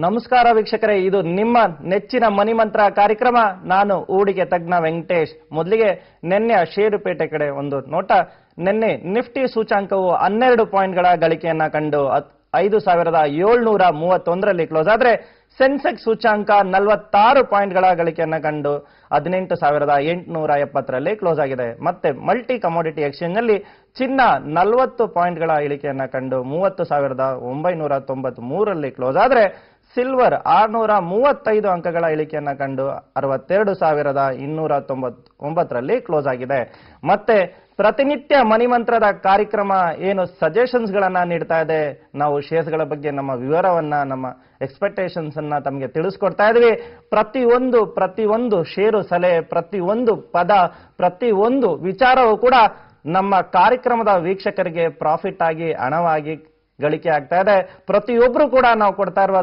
ನಮಸ್ಕಾರ ವೀಕ್ಷಕರೇ, ಇದು ನಿಮ್ಮ ನೆಚ್ಚಿನ ಮನಿ ಮಂತ್ರ ಕಾರ್ಯಕ್ರಮ. ನಾನು ಹೂಡಿಕೆ ತಜ್ಞ ವೆಂಕಟೇಶ್. ಮೊದಲಿಗೆ ನಿನ್ನೆ ಷೇರುಪೇಟೆ ಕಡೆ ಒಂದು ನೋಟ. ನಿನ್ನೆ ನಿಫ್ಟಿ ಸೂಚಾಂಕವು 12 ಪಾಯಿಂಟ್ಗಳ ಗಳಿಕೆಯನ್ನ ಕಂಡು 5731ರಲ್ಲಿ ಕ್ಲೋಸ್ ಆದ್ರೆ, ಸೆನ್ಸೆಕ್ಸ್ ಸೂಚಾಂಕ 46 ಪಾಯಿಂಟ್ಗಳ ಗಳಿಕೆಯನ್ನ ಕಂಡು 18870ರಲ್ಲಿ ಕ್ಲೋಸ್ ಆಗಿದೆ. ಮತ್ತೆ ಮಲ್ಟಿ ಕಮೋಡಿಟಿ ಎಕ್ಸ್ಚೇಂಜ್ ನಲ್ಲಿ ಚಿನ್ನ 40 ಪಾಯಿಂಟ್ಗಳ ಇಳಿಕೆಯನ್ನ ಕಂಡು 30993ರಲ್ಲಿ ಕ್ಲೋಸ್ ಆದ್ರೆ, ಸಿಲ್ವರ್ 635 ಅಂಕಗಳ ಇಳಿಕೆಯನ್ನ ಕಂಡು 62299ರಲ್ಲಿ ಕ್ಲೋಸ್ ಆಗಿದೆ. ಮತ್ತೆ ಪ್ರತಿನಿತ್ಯ ಮನಿ ಮಂತ್ರದ ಕಾರ್ಯಕ್ರಮ ಏನು ಸಜೆಷನ್ಸ್ ಗಳನ್ನ ನೀಡ್ತಾ ಇದೆ. ನಾವು ಶೇರ್ಸ್ ಗಳ ಬಗ್ಗೆ ನಮ್ಮ ವಿವರವನ್ನ, ನಮ್ಮ ಎಕ್ಸ್ಪೆಕ್ಟೇಷನ್ಸ್ ಅನ್ನ ತಮಗೆ ತಿಳಿಸ್ಕೊಡ್ತಾ ಇದ್ವಿ. ಪ್ರತಿಯೊಂದು ಷೇರು ಸಲಹೆ, ಪ್ರತಿಯೊಂದು ಪದ, ಪ್ರತಿಯೊಂದು ವಿಚಾರವೂ ಕೂಡ ನಮ್ಮ ಕಾರ್ಯಕ್ರಮದ ವೀಕ್ಷಕರಿಗೆ ಪ್ರಾಫಿಟ್ ಆಗಿ, ಹಣವಾಗಿ ಗಳಿಕೆ ಆಗ್ತಾ ಇದೆ. ಪ್ರತಿಯೊಬ್ರು ಕೂಡ ನಾವು ಕೊಡ್ತಾ ಇರುವ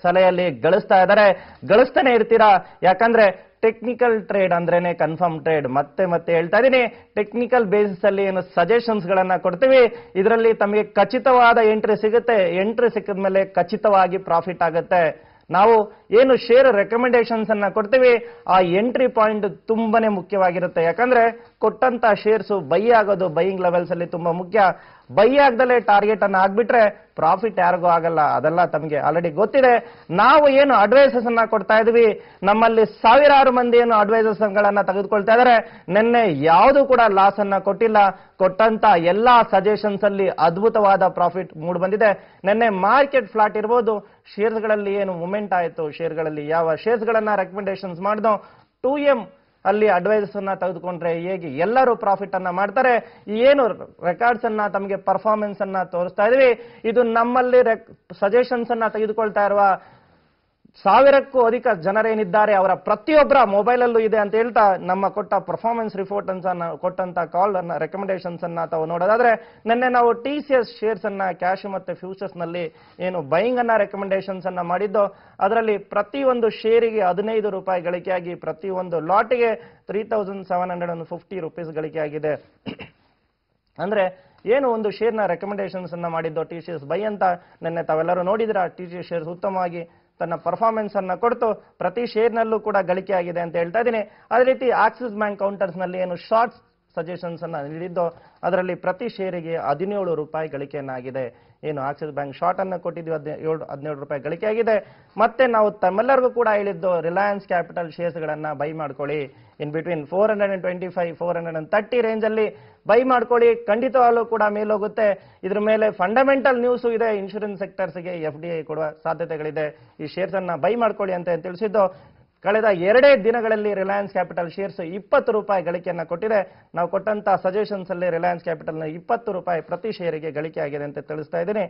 ಸಲಹೆಯಲ್ಲಿ ಗಳಿಸ್ತಾ ಇದ್ದಾರೆ, ಗಳಿಸ್ತಾನೆ ಇರ್ತೀರಾ. ಯಾಕಂದ್ರೆ ಟೆಕ್ನಿಕಲ್ ಟ್ರೇಡ್ ಅಂದ್ರೇನೆ ಕನ್ಫರ್ಮ್ ಟ್ರೇಡ್. ಮತ್ತೆ ಹೇಳ್ತಾ ಇದೀನಿ, ಟೆಕ್ನಿಕಲ್ ಬೇಸಿಸ್ ಅಲ್ಲಿ ಏನು ಸಜೆಷನ್ಸ್ ಗಳನ್ನ ಕೊಡ್ತೀವಿ, ಇದರಲ್ಲಿ ತಮಗೆ ಖಚಿತವಾದ ಎಂಟ್ರಿ ಸಿಗುತ್ತೆ. ಎಂಟ್ರಿ ಸಿಕ್ಕಿದ ಮೇಲೆ ಖಚಿತವಾಗಿ ಪ್ರಾಫಿಟ್ ಆಗುತ್ತೆ. ನಾವು ಏನು ಶೇರ್ ರೆಕಮೆಂಡೇಶನ್ಸ್ ಅನ್ನ ಕೊಡ್ತೀವಿ, ಆ ಎಂಟ್ರಿ ಪಾಯಿಂಟ್ ತುಂಬಾನೇ ಮುಖ್ಯವಾಗಿರುತ್ತೆ. ಯಾಕಂದ್ರೆ ಕೊಟ್ಟಂತ ಶೇರ್ಸ್ ಬೈ ಆಗೋದು ಬೈಯಿಂಗ್ ಲೆವೆಲ್ಸ್ ಅಲ್ಲಿ ತುಂಬಾ ಮುಖ್ಯ. ಬೈ ಆಗದಲ್ಲೇ ಟಾರ್ಗೆಟ್ ಅನ್ನ ಆಗ್ಬಿಟ್ರೆ ಪ್ರಾಫಿಟ್ ಯಾರಿಗೂ ಆಗಲ್ಲ. ಅದೆಲ್ಲ ತಮಗೆ ಆಲ್ರೆಡಿ ಗೊತ್ತಿದೆ. ನಾವು ಏನು ಅಡ್ವೈಸಸ್ ಅನ್ನ ಕೊಡ್ತಾ ಇದೀವಿ, ನಮ್ಮಲ್ಲಿ ಸಾವಿರಾರು ಮಂದಿ ಏನು ಅಡ್ವೈಸಸ್ ಗಳನ್ನ ತೆಗೆದುಕೊಳ್ತಾ ಇದಾರೆ. ನಿನ್ನೆ ಯಾವುದು ಕೂಡ ಲಾಸ್ ಅನ್ನ ಕೊಟ್ಟಿಲ್ಲ. ಕೊಟ್ಟಂತ ಎಲ್ಲಾ ಸಜೆಷನ್ಸ್ ಅಲ್ಲಿ ಅದ್ಭುತವಾದ ಪ್ರಾಫಿಟ್ ಮೂಡ್ ಬಂದಿದೆ. ನಿನ್ನೆ ಮಾರ್ಕೆಟ್ ಫ್ಲಾಟ್ ಇರಬಹುದು, ಶೇರ್ಸ್ ಗಳಲ್ಲಿ ಏನು ಮೂವ್ಮೆಂಟ್ ಆಯಿತು, ಶೇರ್ಗಳಲ್ಲಿ ಯಾವ ಶೇರ್ಸ್ ಗಳನ್ನ ರೆಕಮೆಂಡೇಶನ್ಸ್ ಮಾಡಿದೋ, 2M ಅಲ್ಲಿ ಅಡ್ವೈಸ್ ಅನ್ನ ತೆಗೆದುಕೊಂಡ್ರೆ ಹೇಗೆ ಎಲ್ಲರೂ ಪ್ರಾಫಿಟ್ ಅನ್ನ ಮಾಡ್ತಾರೆ. ಏನು ರೆಕಾರ್ಡ್ಸ್ ಅನ್ನ ತಮಗೆ ಪರ್ಫಾರ್ಮೆನ್ಸ್ ಅನ್ನ ತೋರಿಸ್ತಾ ಇದೀವಿ. ಇದು ನಮ್ಮಲ್ಲಿ ಸಜೆಷನ್ಸ್ ಅನ್ನ ತೆಗೆದುಕೊಳ್ತಾ ಇರುವ ಸಾವಿರಕ್ಕೂ ಅಧಿಕ ಜನರೇನಿದ್ದಾರೆ ಅವರ ಪ್ರತಿಯೊಬ್ಬರ ಮೊಬೈಲ್ ಅಲ್ಲೂ ಇದೆ ಅಂತ ಹೇಳ್ತಾ, ನಮ್ಮ ಕೊಟ್ಟ ಪರ್ಫಾರ್ಮೆನ್ಸ್ ರಿಪೋರ್ಟ್ ಅನ್ನ ಕೊಟ್ಟಂತ ಕಾಲ್ ಅನ್ನ ರೆಕಮೆಂಡೇಶನ್ಸ್ ಅನ್ನ ತಾವು ನೋಡೋದಾದ್ರೆ, ನಿನ್ನೆ ನಾವು TCS ಶೇರ್ಸ್ ಅನ್ನ ಕ್ಯಾಶ್ ಮತ್ತೆ ಫ್ಯೂಚರ್ಸ್ ನಲ್ಲಿ ಏನು ಬೈಯಿಂಗ್ ಅನ್ನ ರೆಕಮೆಂಡೇಶನ್ಸ್ ಅನ್ನ ಮಾಡಿದ್ದು, ಅದರಲ್ಲಿ ಪ್ರತಿಯೊಂದು ಶೇರಿಗೆ 15 ರೂಪಾಯಿ ಗಳಿಕೆಯಾಗಿ, ಪ್ರತಿಯೊಂದು ಲಾಟಿಗೆ 3750 ರೂಪೀಸ್ ಗಳಿಕೆಯಾಗಿದೆ. ಅಂದ್ರೆ ಏನು ಒಂದು ಶೇರ್ನ ರೆಕಮೆಂಡೇಶನ್ಸ್ ಅನ್ನ ಮಾಡಿದ್ದು TCS ಬೈ ಅಂತ ನಿನ್ನೆ ತಾವೆಲ್ಲರೂ ನೋಡಿದ್ರ. TCS ಶೇರ್ಸ್ ಉತ್ತಮವಾಗಿ ತನ್ನ ಪರ್ಫಾರ್ಮೆನ್ಸ್ ಅನ್ನ ಕೊಡ್ತು, ಪ್ರತಿ ಶೇರ್ನಲ್ಲೂ ಕೂಡ ಗಳಿಕೆ ಆಗಿದೆ ಅಂತ ಹೇಳ್ತಾ ಇದ್ದೀನಿ. ಅದೇ ರೀತಿ ಆಕ್ಸಿಸ್ ಬ್ಯಾಂಕ್ ಕೌಂಟರ್ಸ್ ನಲ್ಲಿ ಏನು ಶಾರ್ಟ್ಸ್ ಸಜೆಷನ್ಸ್ ಅನ್ನ ನೀಡಿದ್ದು, ಅದರಲ್ಲಿ ಪ್ರತಿ ಶೇರಿಗೆ 17 ರೂಪಾಯಿ ಗಳಿಕೆಯನ್ನಾಗಿದೆ. ಏನು ಆಕ್ಸಿಸ್ ಬ್ಯಾಂಕ್ ಶಾರ್ಟ್ ಅನ್ನು ಕೊಟ್ಟಿದ್ವಿ, 17 ರೂಪಾಯಿ ಗಳಿಕೆ ಆಗಿದೆ. ಮತ್ತೆ ನಾವು ತಮ್ಮೆಲ್ಲರಿಗೂ ಕೂಡ ಹೇಳಿದ್ದು, ರಿಲಯನ್ಸ್ ಕ್ಯಾಪಿಟಲ್ ಶೇರ್ಸ್ ಗಳನ್ನ ಬೈ ಮಾಡ್ಕೊಳ್ಳಿ. ಇನ್ ಬಿಟ್ವೀನ್ 425 430 ರೇಂಜ್ ಅಲ್ಲಿ ಬೈ ಮಾಡ್ಕೊಳ್ಳಿ. ಖಂಡಿತವಾಗ್ಲೂ ಕೂಡ ಮೇಲೋಗುತ್ತೆ. ಇದ್ರ ಮೇಲೆ ಫಂಡಮೆಂಟಲ್ ನ್ಯೂಸ್ ಇದೆ. ಇನ್ಶೂರೆನ್ಸ್ ಸೆಕ್ಟರ್ಸ್ಗೆ FDI ಕೊಡುವ ಸಾಧ್ಯತೆಗಳಿದೆ. ಈ ಶೇರ್ಸ್ ಅನ್ನ ಬೈ ಮಾಡ್ಕೊಳ್ಳಿ ಅಂತ ತಿಳಿಸಿದ್ದು. ಕಳೆದ 2 ದಿನಗಳಲ್ಲಿ ರಿಲಯನ್ಸ್ ಕ್ಯಾಪಿಟಲ್ ಶೇರ್ಸ್ 20 ರೂಪಾಯಿ ಗಳಿಕೆಯನ್ನ ಕೊಟ್ಟಿದೆ. ನಾವು ಕೊಟ್ಟಂತ ಸಜೆಷನ್ಸ್ ಅಲ್ಲಿ ರಿಲಯನ್ಸ್ ಕ್ಯಾಪಿಟಲ್ ನ 20 ರೂಪಾಯಿ ಪ್ರತಿ ಶೇರಿಗೆ ಗಳಿಕೆ ಆಗಿದೆ ಅಂತ ತಿಳಿಸ್ತಾ ಇದ್ದೀನಿ.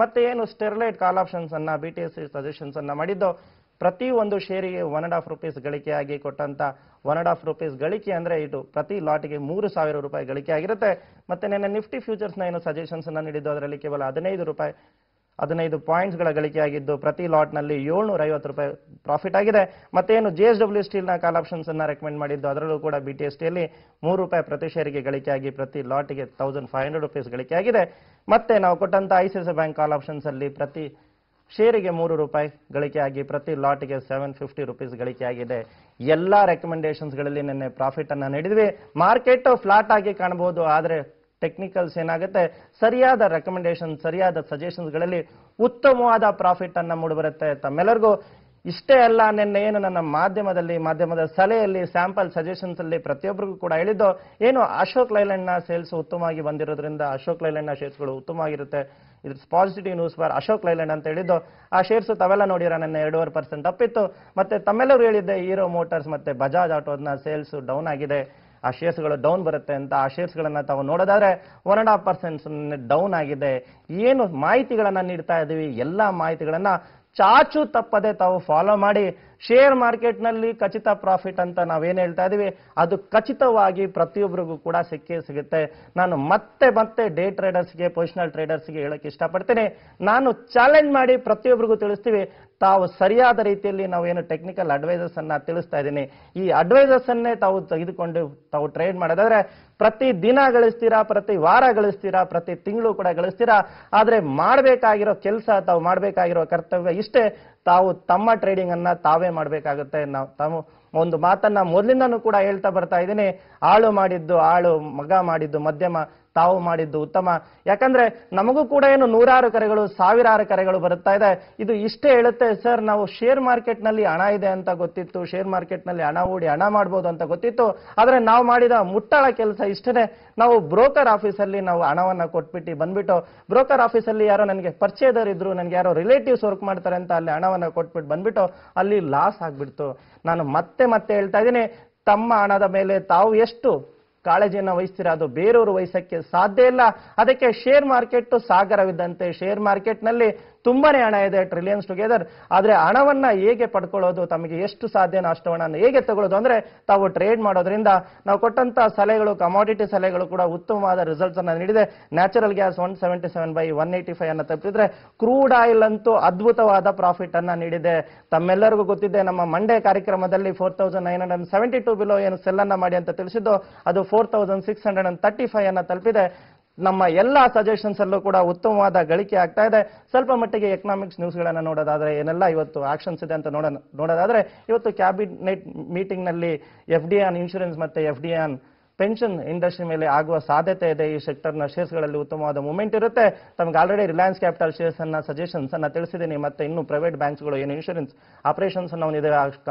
ಮತ್ತೆ ಏನು ಸ್ಟೆರ್ಲೈಟ್ ಕಾಲ್ ಆಪ್ಷನ್ಸ್ ಅನ್ನ BTSC ಸಜೆಷನ್ಸ್ ಅನ್ನ ಮಾಡಿದ್ದು, ಪ್ರತಿ ಒಂದು ಶೇರಿಗೆ 1.5 ರೂಪೀಸ್ ಗಳಿಕೆಯಾಗಿ ಕೊಟ್ಟಂತ 1.5 ರೂಪೀಸ್ ಗಳಿಕೆ ಅಂದ್ರೆ ಇದು ಪ್ರತಿ ಲಾಟ್ಗೆ 3000 ರೂಪಾಯಿ ಗಳಿಕೆ ಆಗಿರುತ್ತೆ. ಮತ್ತೆ ನಿನ್ನೆ ನಿಫ್ಟಿ ಫ್ಯೂಚರ್ಸ್ ನ ಏನು ಸಜೆಷನ್ಸ್ ಅನ್ನ ನೀಡಿದ್ದು, ಅದರಲ್ಲಿ ಕೇವಲ 15 ಪಾಯಿಂಟ್ಸ್ ಗಳ ಗಳಿಕೆ ಆಗಿದ್ದು, ಪ್ರತಿ ಲಾಟ್ ನಲ್ಲಿ 750 ರೂಪಾಯಿ ಪ್ರಾಫಿಟ್ ಆಗಿದೆ. ಮತ್ತೆ ಏನು JSW ಸ್ಟೀಲ್ ನ ಕಾಲ್ ಆಪ್ಷನ್ಸ್ ಅನ್ನ ರೆಕಮೆಂಡ್ ಮಾಡಿದ್ದು, ಅದರಲ್ಲೂ ಕೂಡ BTST ಅಲ್ಲಿ 3 ರೂಪಾಯಿ ಪ್ರತಿ ಶೇರಿಗೆ ಗಳಿಕೆ ಆಗಿ ಪ್ರತಿ ಲಾಟ್ಗೆ 1500 ರೂಪೀಸ್ ಗಳಿಕೆ ಆಗಿದೆ. ಮತ್ತೆ ನಾವು ಕೊಟ್ಟಂತ ICICI ಬ್ಯಾಂಕ್ ಕಾಲ್ ಆಪ್ಷನ್ಸ್ ಅಲ್ಲಿ ಪ್ರತಿ ಶೇರಿಗೆ 3 ರೂಪಾಯಿ ಗಳಿಕೆ ಆಗಿ ಪ್ರತಿ ಲಾಟ್ಗೆ 750 ರೂಪೀಸ್ ಗಳಿಕೆ ಆಗಿದೆ. ಎಲ್ಲಾ ರೆಕಮೆಂಡೇಶನ್ಸ್ ಗಳಲ್ಲಿ ನಿನ್ನೆ ಪ್ರಾಫಿಟ್ ಅನ್ನ ನೀಡಿದ್ವಿ. ಮಾರ್ಕೆಟ್ ಫ್ಲಾಟ್ ಆಗಿ ಕಾಣಬಹುದು, ಆದ್ರೆ ಟೆಕ್ನಿಕಲ್ಸ್ ಏನಾಗುತ್ತೆ, ಸರಿಯಾದ ರೆಕಮೆಂಡೇಶನ್, ಸರಿಯಾದ ಸಜೆಷನ್ಸ್ ಗಳಲ್ಲಿ ಉತ್ತಮವಾದ ಪ್ರಾಫಿಟ್ ಅನ್ನ ಮೂಡಿಬರುತ್ತೆ. ತಮ್ಮೆಲ್ಲರಿಗೂ ಇಷ್ಟೇ ಅಲ್ಲ, ನಿನ್ನೆ ಏನು ನನ್ನ ಮಾಧ್ಯಮದ ಸಲಹೆಯಲ್ಲಿ ಸ್ಯಾಂಪಲ್ ಸಜೆಷನ್ಸ್ ಅಲ್ಲಿ ಪ್ರತಿಯೊಬ್ಬರಿಗೂ ಕೂಡ ಹೇಳಿದ್ದು, ಏನು ಅಶೋಕ್ ಲೈಲ್ಯಾಂಡ್ ನ ಸೇಲ್ಸ್ ಉತ್ತಮವಾಗಿ ಬಂದಿರೋದ್ರಿಂದ ಅಶೋಕ್ ಲೈಲ್ಯಾಂಡ್ ನ ಶೇರ್ಸ್ಗಳು ಉತ್ತಮವಾಗಿರುತ್ತೆ. ಇದು positive news for Ashok Leyland ಅಂತ ಹೇಳಿದ್ದು. ಆ ಶೇರ್ಸ್ ತಾವೆಲ್ಲ ನೋಡಿರ, ನನ್ನ 2.5% ಅಪ್ಪಿತ್ತು. ಮತ್ತೆ ತಮ್ಮೆಲ್ಲರೂ ಹೇಳಿದ್ದೆ, ಹೀರೋ ಮೋಟಾರ್ಸ್ ಮತ್ತೆ ಬಜಾಜ್ ಆಟೋನ ಸೇಲ್ಸ್ ಡೌನ್ ಆಗಿದೆ, ಆ ಶೇರ್ಸ್ಗಳು ಡೌನ್ ಬರುತ್ತೆ ಅಂತ. ಆ ಶೇರ್ಸ್ಗಳನ್ನ ತಾವು ನೋಡೋದಾದ್ರೆ 1.5% ಡೌನ್ ಆಗಿದೆ. ಏನು ಮಾಹಿತಿಗಳನ್ನ ನೀಡ್ತಾ ಇದ್ದೀವಿ, ಎಲ್ಲಾ ಮಾಹಿತಿಗಳನ್ನ ಚಾಚು ತಪ್ಪದೆ ತಾವು ಫಾಲೋ ಮಾಡಿ. ಶೇರ್ ಮಾರ್ಕೆಟ್ ನಲ್ಲಿ ಖಚಿತ ಪ್ರಾಫಿಟ್ ಅಂತ ನಾವೇನ್ ಹೇಳ್ತಾ ಇದೀವಿ, ಅದು ಖಚಿತವಾಗಿ ಪ್ರತಿಯೊಬ್ಬರಿಗೂ ಕೂಡ ಸಿಕ್ಕೇ ಸಿಗುತ್ತೆ. ನಾನು ಮತ್ತೆ ಡೇ ಟ್ರೇಡರ್ಸ್ಗೆ, ಪೊಸಿಷನಲ್ ಟ್ರೇಡರ್ಸ್ಗೆ ಹೇಳಕ್ ಇಷ್ಟಪಡ್ತೀನಿ, ನಾನು ಚಾಲೆಂಜ್ ಮಾಡಿ ಪ್ರತಿಯೊಬ್ಬರಿಗೂ ತಿಳಿಸ್ತೀವಿ, ತಾವು ಸರಿಯಾದ ರೀತಿಯಲ್ಲಿ ನಾವೇನು ಟೆಕ್ನಿಕಲ್ ಅಡ್ವೈಸಸ್ ಅನ್ನ ತಿಳಿಸ್ತಾ ಇದ್ದೀನಿ, ಈ ಅಡ್ವೈಸಸ್ ಅನ್ನೇ ತಾವು ತೆಗೆದುಕೊಂಡು ತಾವು ಟ್ರೇಡ್ ಮಾಡೋದಾದ್ರೆ ಪ್ರತಿ ದಿನ ಗಳಿಸ್ತೀರಾ, ಪ್ರತಿ ವಾರ ಗಳಿಸ್ತೀರಾ, ಪ್ರತಿ ತಿಂಗಳು ಕೂಡ ಗಳಿಸ್ತೀರಾ. ಆದ್ರೆ ಮಾಡಬೇಕಾಗಿರೋ ಕೆಲಸ, ತಾವು ಮಾಡಬೇಕಾಗಿರೋ ಕರ್ತವ್ಯ ಇಷ್ಟೇ, ತಾವು ತಮ್ಮ ಟ್ರೇಡಿಂಗ್ ಅನ್ನ ತಾವೇ ಮಾಡಬೇಕಾಗುತ್ತೆ. ತಾವು ಒಂದು ಮಾತನ್ನ ಮೊದಲಿಂದನೂ ಕೂಡ ಹೇಳ್ತಾ ಬರ್ತಾ ಇದ್ದೀನಿ, ಆಳು ಮಾಡಿದ್ದು ಆಳು, ಮಗ ಮಾಡಿದ್ದು ಮಧ್ಯಮ, ತಾವು ಮಾಡಿದ್ದು ಉತ್ತಮ. ಯಾಕಂದ್ರೆ ನಮಗೂ ಕೂಡ ಏನು ನೂರಾರು ಕರೆಗಳು, ಸಾವಿರಾರು ಕರೆಗಳು ಬರುತ್ತಾ ಇದೆ. ಇದು ಇಷ್ಟೇ ಹೇಳುತ್ತೆ, ಸರ್ ನಾವು ಶೇರ್ ಮಾರ್ಕೆಟ್ ನಲ್ಲಿ ಹಣ ಇದೆ ಅಂತ ಗೊತ್ತಿತ್ತು, ಶೇರ್ ಮಾರ್ಕೆಟ್ ನಲ್ಲಿ ಹಣ ಹೂಡಿ ಹಣ ಮಾಡ್ಬೋದು ಅಂತ ಗೊತ್ತಿತ್ತು. ಆದ್ರೆ ನಾವು ಮಾಡಿದ ಮುಟ್ಟಾಳ ಕೆಲಸ ಇಷ್ಟೇ, ನಾವು ಬ್ರೋಕರ್ ಆಫೀಸಲ್ಲಿ ನಾವು ಹಣವನ್ನ ಕೊಟ್ಬಿಟ್ಟು ಬಂದ್ಬಿಟ್ಟು, ಬ್ರೋಕರ್ ಆಫೀಸಲ್ಲಿ ಯಾರೋ ನನಗೆ ಪರಿಚಯದವರಿದ್ರು, ನನಗೆ ಯಾರೋ ರಿಲೇಟಿವ್ಸ್ ವರ್ಕ್ ಮಾಡ್ತಾರೆ ಅಂತ ಅಲ್ಲಿ ಹಣವನ್ನ ಕೊಟ್ಬಿಟ್ಟು ಬಂದ್ಬಿಟ್ಟು ಅಲ್ಲಿ ಲಾಸ್ ಆಗ್ಬಿಡ್ತು. ನಾನು ಮತ್ತೆ ಮತ್ತೆ ಹೇಳ್ತಾ ಇದ್ದೀನಿ, ತಮ್ಮ ಹಣದ ಮೇಲೆ ತಾವು ಎಷ್ಟು ಕಾಳಜಿಯನ್ನು ವಹಿಸ್ತೀರಾ ಅದು ಬೇರೆಯವರು ವಹಿಸಕ್ಕೆ ಸಾಧ್ಯ ಇಲ್ಲ. ಅದಕ್ಕೆ ಶೇರ್ ಮಾರ್ಕೆಟ್ ಸಾಗರವಿದ್ದಂತೆ, ಶೇರ್ ಮಾರ್ಕೆಟ್ ನಲ್ಲಿ ತುಂಬಾನೇ ಹಣ ಇದೆ, ಟ್ರಿಲಿಯನ್ಸ್ ಟುಗೆದರ್. ಆದ್ರೆ ಹಣವನ್ನ ಹೇಗೆ ಪಡ್ಕೊಳ್ಳೋದು, ತಮಗೆ ಎಷ್ಟು ಸಾಧ್ಯನೋ ಅಷ್ಟು ಹಣವನ್ನು ಹೇಗೆ ತಗೊಳ್ಳೋದು ಅಂದ್ರೆ ತಾವು ಟ್ರೇಡ್ ಮಾಡೋದ್ರಿಂದ. ನಾವು ಕೊಟ್ಟಂತ ಸಲಹೆಗಳು, ಕಮಾಡಿಟಿ ಸಲಹೆಗಳು ಕೂಡ ಉತ್ತಮವಾದ ರಿಸಲ್ಟ್ಸ್ ಅನ್ನ ನೀಡಿದೆ. ನ್ಯಾಚುರಲ್ ಗ್ಯಾಸ್ 177/185 ಅನ್ನ ತಪ್ಪಿದ್ರೆ, ಕ್ರೂಡ್ ಆಯಿಲ್ ಅಂತೂ ಅದ್ಭುತವಾದ ಪ್ರಾಫಿಟ್ ಅನ್ನ ನೀಡಿದೆ. ತಮ್ಮೆಲ್ಲರಿಗೂ ಗೊತ್ತಿದೆ, ನಮ್ಮ ಮಂಡೇ ಕಾರ್ಯಕ್ರಮದಲ್ಲಿ 4972 ಬಿಲೋ ಏನು ಸೆಲ್ ಅನ್ನ ಮಾಡಿ ಅಂತ ತಿಳಿಸಿದ್ದು, ಅದು 4635 ಅನ್ನ ತಲುಪಿದೆ. ನಮ್ಮ ಎಲ್ಲಾ ಸಜೆಷನ್ಸ್ ಅಲ್ಲೂ ಕೂಡ ಉತ್ತಮವಾದ ಗಳಿಕೆ ಆಗ್ತಾ ಇದೆ. ಸ್ವಲ್ಪ ಮಟ್ಟಿಗೆ ಎಕನಾಮಿಕ್ಸ್ ನ್ಯೂಸ್ಗಳನ್ನು ನೋಡೋದಾದ್ರೆ ಏನೆಲ್ಲ ಇವತ್ತು ಆಕ್ಷನ್ಸ್ ಇದೆ ಅಂತ ನೋಡೋದಾದ್ರೆ, ಇವತ್ತು ಕ್ಯಾಬಿನೆಟ್ ಮೀಟಿಂಗ್ ನಲ್ಲಿ FD ಆನ್ ಇನ್ಶೂರೆನ್ಸ್ ಮತ್ತೆ FD ಆನ್ ಪೆನ್ಷನ್ ಇಂಡಸ್ಟ್ರಿ ಮೇಲೆ ಆಗುವ ಸಾಧ್ಯತೆ ಇದೆ. ಈ ಸೆಕ್ಟರ್ನ ಶೇರ್ಸ್ಗಳಲ್ಲಿ ಉತ್ತಮವಾದ ಮೂವ್ಮೆಂಟ್ ಇರುತ್ತೆ. ತಮಗೆ ಆಲ್ರೆಡಿ ರಿಲಯನ್ಸ್ ಕ್ಯಾಪಿಟಲ್ ಶೇರ್ಸ್ ಅನ್ನ ಸಜೆಷನ್ಸ್ ಅನ್ನ ತಿಳಿಸಿದ್ದೀನಿ. ಮತ್ತೆ ಇನ್ನು ಪ್ರೈವೇಟ್ ಬ್ಯಾಂಕ್ಸ್ಗಳು ಏನು ಇನ್ಶೂರೆನ್ಸ್ ಆಪರೇಷನ್ಸ್ ಅನ್ನು ಇದೆ,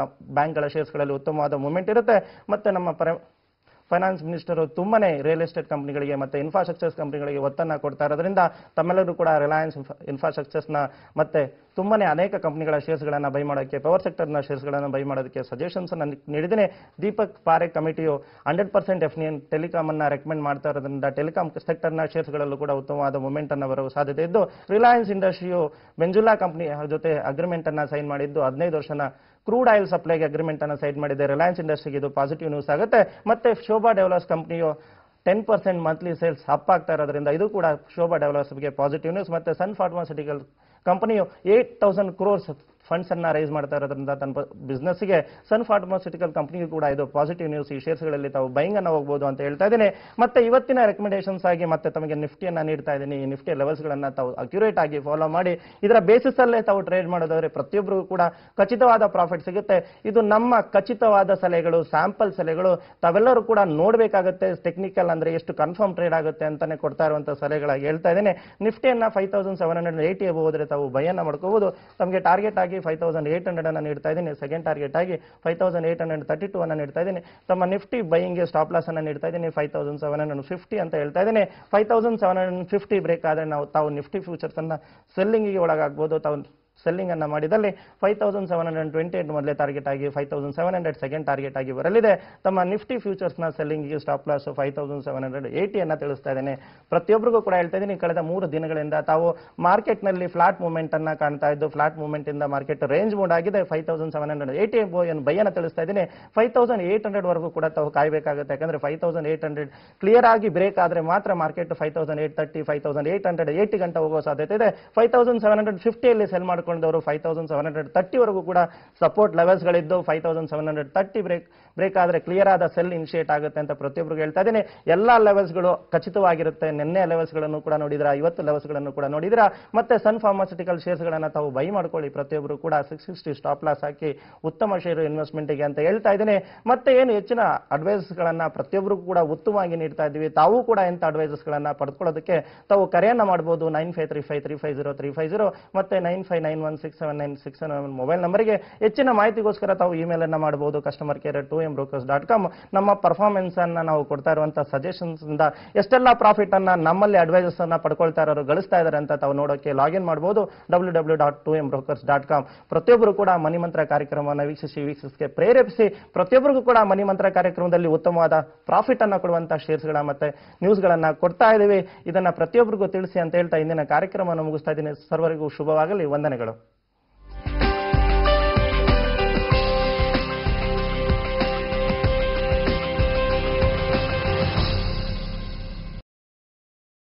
ಬ್ಯಾಂಕ್ಗಳ ಶೇರ್ಸ್ಗಳಲ್ಲಿ ಉತ್ತಮವಾದ ಮೂವ್ಮೆಂಟ್ ಇರುತ್ತೆ. ಮತ್ತೆ ನಮ್ಮ ಫೈನಾನ್ಸ್ ಮಿನಿಸ್ಟರ್ ತುಂಬಾನೇ ರಿಯಲ್ ಎಸ್ಟೇಟ್ ಕಂಪನಿಗಳಿಗೆ ಮತ್ತೆ ಇನ್ಫ್ರಾಸ್ಟ್ರಕ್ಚರ್ಸ್ ಕಂಪನಿಗಳಿಗೆ ಒತ್ತನ್ನ ಕೊಡ್ತಾ ಇರೋದ್ರಿಂದ ತಮ್ಮೆಲ್ಲರೂ ಕೂಡ ರಿಲಯನ್ಸ್ ಇನ್ಫ್ರಾಸ್ಟ್ರಕ್ಚರ್ಸ್ ನ ಮತ್ತೆ ತುಂಬಾನೇ ಅನೇಕ ಕಂಪನಿಗಳ ಶೇರ್ಸ್ ಗಳನ್ನ ಬೈ ಮಾಡೋಕ್ಕೆ, ಪವರ್ ಸೆಕ್ಟರ್ ನ ಶೇರ್ಸ್ ಗಳನ್ನ ಬೈ ಮಾಡೋದಕ್ಕೆ ಸಜೆಷನ್ಸ್ ಅನ್ನ ನೀಡಿದ್ದೇನೆ. ದೀಪಕ್ ಪಾರೇಖ್ ಕಮಿಟಿಯು 100% FNN ಟೆಲಿಕಾಂ ಅನ್ನ ರೆಕಮೆಂಡ್ ಮಾಡ್ತಾ ಇರೋದ್ರಿಂದ ಟೆಲಿಕಾಂ ಸೆಕ್ಟರ್ ನ ಶೇರ್ಸ್ ಗಳಲ್ಲೂ ಕೂಡ ಉತ್ತಮವಾದ ಮೂವ್ಮೆಂಟ್ ಅನ್ನ ಬರುವ ಸಾಧ್ಯತೆ ಇದ್ದು, ರಿಲಯನ್ಸ್ ಇಂಡಸ್ಟ್ರಿಯು ಬೆಂಜುಲಾ ಕಂಪನಿ ಜೊತೆ ಅಗ್ರಿಮೆಂಟ್ ಅನ್ನ ಸೈನ್ ಮಾಡಿದ್ದು 15 ವರ್ಷನ ಕ್ರೂಡ್ ಆಯಿಲ್ ಸಪ್ಲೈಗೆ ಅಗ್ರಿಮೆಂಟ್ ಅನ್ನು ಸೈನ್ ಮಾಡಿದೆ. ರಿಲಯನ್ಸ್ ಇಂಡಸ್ಟ್ರಿಗೆ ಇದು ಪಾಸಿಟಿವ್ ನ್ಯೂಸ್ ಆಗುತ್ತೆ. ಮತ್ತೆ ಶೋಭಾ ಡೆವಲಪರ್ಸ್ ಕಂಪನಿಯು 10% ಮಂತ್ಲಿ ಸೇಲ್ಸ್ ಅಪ್ ಆಗ್ತಾ ಇರೋದ್ರಿಂದ ಇದು ಕೂಡ ಶೋಭಾ ಡೆವಲಪರ್ಸ್ಗೆ ಪಾಸಿಟಿವ್ ನ್ಯೂಸ್. ಮತ್ತೆ ಸನ್ ಫಾರ್ಮಾಸ್ಯೂಟಿಕಲ್ ಕಂಪನಿಯು 8,000 crores ಫಂಡ್ಸ್ ಅನ್ನ ರೈಸ್ ಮಾಡ್ತಾ ಇರೋದ್ರಿಂದ ತನ್ನ ಬಿಸ್ನೆಸ್ಗೆ, ಸನ್ ಫಾರ್ಮಾಸ್ಯೂಟಿಕಲ್ ಕಂಪನಿಗೂ ಕೂಡ ಇದು ಪಾಸಿಟಿವ್ ನ್ಯೂಸ್. ಈ ಶೇರ್ಸ್ಗಳಲ್ಲಿ ತಾವು ಬೈಂಗ್ ಅನ್ನ ಹೋಗಬಹುದು ಅಂತ ಹೇಳ್ತಾ ಇದ್ದೀನಿ. ಮತ್ತೆ ಇವತ್ತಿನ ರೆಕಮೆಂಡೇಶನ್ಸ್ ಆಗಿ ಮತ್ತೆ ತಮಗೆ ನಿಫ್ಟಿಯನ್ನ ನೀಡ್ತಾ ಇದ್ದೀನಿ. ಈ ನಿಫ್ಟಿ ಲೆವೆಲ್ಸ್ ಗಳನ್ನ ತಾವು ಅಕ್ಯುರೇಟ್ ಆಗಿ ಫಾಲೋ ಮಾಡಿ ಇದರ ಬೇಸಿಸ್ ಅಲ್ಲೇ ತಾವು ಟ್ರೇಡ್ ಮಾಡೋದಾದ್ರೆ ಪ್ರತಿಯೊಬ್ಬರಿಗೂ ಕೂಡ ಖಚಿತವಾದ ಪ್ರಾಫಿಟ್ ಸಿಗುತ್ತೆ. ಇದು ನಮ್ಮ ಖಚಿತವಾದ ಸಲಹೆಗಳು, ಸ್ಯಾಂಪಲ್ ಸಲಹೆಗಳು. ತಾವೆಲ್ಲರೂ ಕೂಡ ನೋಡಬೇಕಾಗುತ್ತೆ ಟೆಕ್ನಿಕಲ್ ಅಂದ್ರೆ ಎಷ್ಟು ಕನ್ಫರ್ಮ್ ಟ್ರೇಡ್ ಆಗುತ್ತೆ ಅಂತಾನೆ ಕೊಡ್ತಾ ಇರುವಂತಹ ಸಲಹೆಗಳಾಗಿ ಹೇಳ್ತಾ ಇದ್ದೀನಿ. ನಿಫ್ಟಿಯನ್ನ 5780 ಹೋದ್ರೆ ತಾವು ಬೈಯನ್ನ ಮಾಡ್ಕೋಬಹುದು. ತಮಗೆ ಟಾರ್ಗೆಟ್ ಆಗಿ 5800 ಅನ್ನ ನೀಡ್ತಾ ಇದ್ದೀನಿ. ಸೆಕೆಂಡ್ ಟಾರ್ಗೆಟ್ ಆಗಿ 5832 ಅನ್ನ ನೀಡ್ತಾ ಇದ್ದೀನಿ. ತಮ್ಮ ನಿಫ್ಟಿ ಬೈಯಿಂಗ್ಗೆ ಸ್ಟಾಪ್ ಲಾಸ್ ಅನ್ನ ನೀಡ್ತಾ ಇದ್ದೀನಿ 5750 ಅಂತ ಹೇಳ್ತಾ ಇದ್ದೀನಿ. 5750 ಬ್ರೇಕ್ ಆದ್ರೆ ತಾವು ನಿಫ್ಟಿ ಫ್ಯೂಚರ್ಸ್ ಅನ್ನ ಸೆಲ್ಲಿಂಗ್ ಗೆ ಒಳಗಾಗಬಹುದು. ತಾವು ಸೆಲ್ಲಿಂಗ್ ಅನ್ನ ಮಾಡಿದಲ್ಲಿ 5728 ಮೊದಲೇ ಟಾರ್ಗೆಟ್ ಆಗಿ 5700 ಸೆಕೆಂಡ್ ಟಾರ್ಗೆಟ್ ಆಗಿ ಬರಲಿದೆ. ತಮ್ಮ ನಿಫ್ಟಿ ಫ್ಯೂಚರ್ಸ್ ನ ಸೆಲ್ಲಿಂಗ್ ಗೆ ಸ್ಟಾಪ್ ಲಾಸ್ 5780 ಅನ್ನ ತಿಳಿಸ್ತಾ ಇದ್ದೇನೆ. ಪ್ರತಿಯೊಬ್ಬರಿಗೂ ಕೂಡ ಹೇಳ್ತಾ ಇದ್ದೀನಿ, ಕಳೆದ 3 ದಿನಗಳಿಂದ ತಾವು ಮಾರ್ಕೆಟ್ ನಲ್ಲಿ ಫ್ಲಾಟ್ ಮೂವ್ಮೆಂಟ್ ಅನ್ನ ಕಾಣ್ತಾ ಇದ್ದು, ಫ್ಲಾಟ್ ಮೂವ್ಮೆಂಟ್ ಇಂದ ಮಾರ್ಕೆಟ್ ರೇಂಜ್ ಮೋಡ್ ಆಗಿದೆ. 5780 ಬೈ ಅನ್ನ ತಿಳಿಸ್ತಾ ಇದ್ದೀನಿ. 5800 ವರೆಗೂ ಕೂಡ ತಾವು ಕಾಯಬೇಕಾಗುತ್ತೆ. ಯಾಕಂದ್ರೆ 5800 ಕ್ಲಿಯರ್ ಆಗಿ ಬ್ರೇಕ್ ಆದ್ರೆ ಮಾತ್ರ ಮಾರ್ಕೆಟ್ 5830 5880 ಗಂಟೆ ಹೋಗುವ ಸಾಧ್ಯತೆ ಇದೆ. 5750 ಅಲ್ಲಿ ಸೆಲ್ ಮಾಡ್ಕೊಂಡು 5730 ವರೆಗೂ ಕೂಡ ಸಪೋರ್ಟ್ ಲೆವೆಲ್ಸ್ ಗಳಿದ್ದು 5730 ಬ್ರೇಕ್ ಆದ್ರೆ ಕ್ಲಿಯರ್ ಆದ ಸೆಲ್ ಇನಿಷಿಯೇಟ್ ಆಗುತ್ತೆ ಅಂತ ಪ್ರತಿಯೊಬ್ಬರಿಗೆ ಹೇಳ್ತಾ ಇದ್ದೀನಿ. ಎಲ್ಲಾ ಲೆವೆಲ್ಸ್ ಗಳು ಖಚಿತವಾಗಿರುತ್ತೆ. ನಿನ್ನೆ ಲೆವೆಲ್ಸ್ ಗಳನ್ನು ಕೂಡ ನೋಡಿದ್ರಾ, ಇವತ್ತು ಲೆವೆಲ್ಸ್ ಗಳನ್ನು ಕೂಡ ನೋಡಿದ್ರಾ. ಮತ್ತೆ ಸನ್ ಫಾರ್ಮಾಸ್ಯೂಟಿಕಲ್ ಶೇರ್ಸ್ ಗಳನ್ನ ತಾವು ಬೈ ಮಾಡ್ಕೊಳ್ಳಿ. ಪ್ರತಿಯೊಬ್ಬರು ಕೂಡ 660 ಸ್ಟಾಪ್ ಲಾಸ್ ಹಾಕಿ ಉತ್ತಮ ಶೇರು ಇನ್ವೆಸ್ಟ್ಮೆಂಟ್ ಗೆ ಅಂತ ಹೇಳ್ತಾ ಇದ್ದೀನಿ. ಮತ್ತೆ ಏನು ಹೆಚ್ಚಿನ ಅಡ್ವೈಸ್ ಗಳನ್ನ ಪ್ರತಿಯೊಬ್ಬರಿಗೂ ಕೂಡ ಉತ್ತಮವಾಗಿ ನೀಡ್ತಾ ಇದ್ದೀವಿ. ತಾವು ಕೂಡ ಇಂಥ ಅಡ್ವೈಸಸ್ ಗಳನ್ನ ಪಡ್ಕೊಳ್ಳೋದಕ್ಕೆ ತಾವು ಕರೆಯನ್ನ ಮಾಡಬಹುದು. 9535350350 ಮತ್ತೆ 9591679671 ಮೊಬೈಲ್ ನಂಬರ್ಗೆ ಹೆಚ್ಚಿನ ಮಾಹಿತಿಗೋಸ್ಕರ ತಾವು ಇಮೇಲ್ ಅನ್ನ ಮಾಡಬಹುದು. Customer care @2mbrokers.com. ನಮ್ಮ ಪರ್ಫಾರ್ಮೆನ್ಸ್ ಅನ್ನ ನಾವು ಕೊಡ್ತಾ ಇರುವಂತ ಸಜೆಷನ್ಸ್ ಇಂದ ಎಷ್ಟೆಲ್ಲ ಪ್ರಾಫಿಟ್ ಅನ್ನ ನಮ್ಮಲ್ಲಿ ಅಡ್ವೈಸಸ್ ಅನ್ನ ಪಡ್ಕೊಳ್ತಾ ಇರೋರು ಗಳಿಸ್ತಾ ಇದ್ದಾರೆ ಅಂತ ತಾವು ನೋಡೋಕೆ ಲಾಗಿನ್ ಮಾಡಬಹುದು www.2mbrokers.com. ಪ್ರತಿಯೊಬ್ಬರು ಕೂಡ ಮನಿ ಮಂತ್ರ ಕಾರ್ಯಕ್ರಮವನ್ನು ವೀಕ್ಷಿಸಿ ಪ್ರೇರೇಪಿಸಿ ಪ್ರತಿಯೊಬ್ಬರಿಗೂ ಕೂಡ ಮನಿ ಮಂತ್ರ ಕಾರ್ಯಕ್ರಮದಲ್ಲಿ ಉತ್ತಮವಾದ ಪ್ರಾಫಿಟ್ ಅನ್ನ ಕೊಡುವಂತ ಶೇರ್ಸ್ ಗಳ ಮತ್ತೆ ನ್ಯೂಸ್ ಗಳನ್ನ ಕೊಡ್ತಾ ಇದ್ದೀವಿ. ಇದನ್ನ ಪ್ರತಿಯೊಬ್ಬರಿಗೂ ತಿಳಿಸಿ ಅಂತ ಹೇಳ್ತಾ ಇಂದಿನ ಕಾರ್ಯಕ್ರಮವನ್ನು ಮುಗಿಸ್ತಾ ಇದ್ದೀನಿ. ಸರ್ವರಿಗೂ ಶುಭವಾಗಲಿ. ವಂದನೆಗಳು.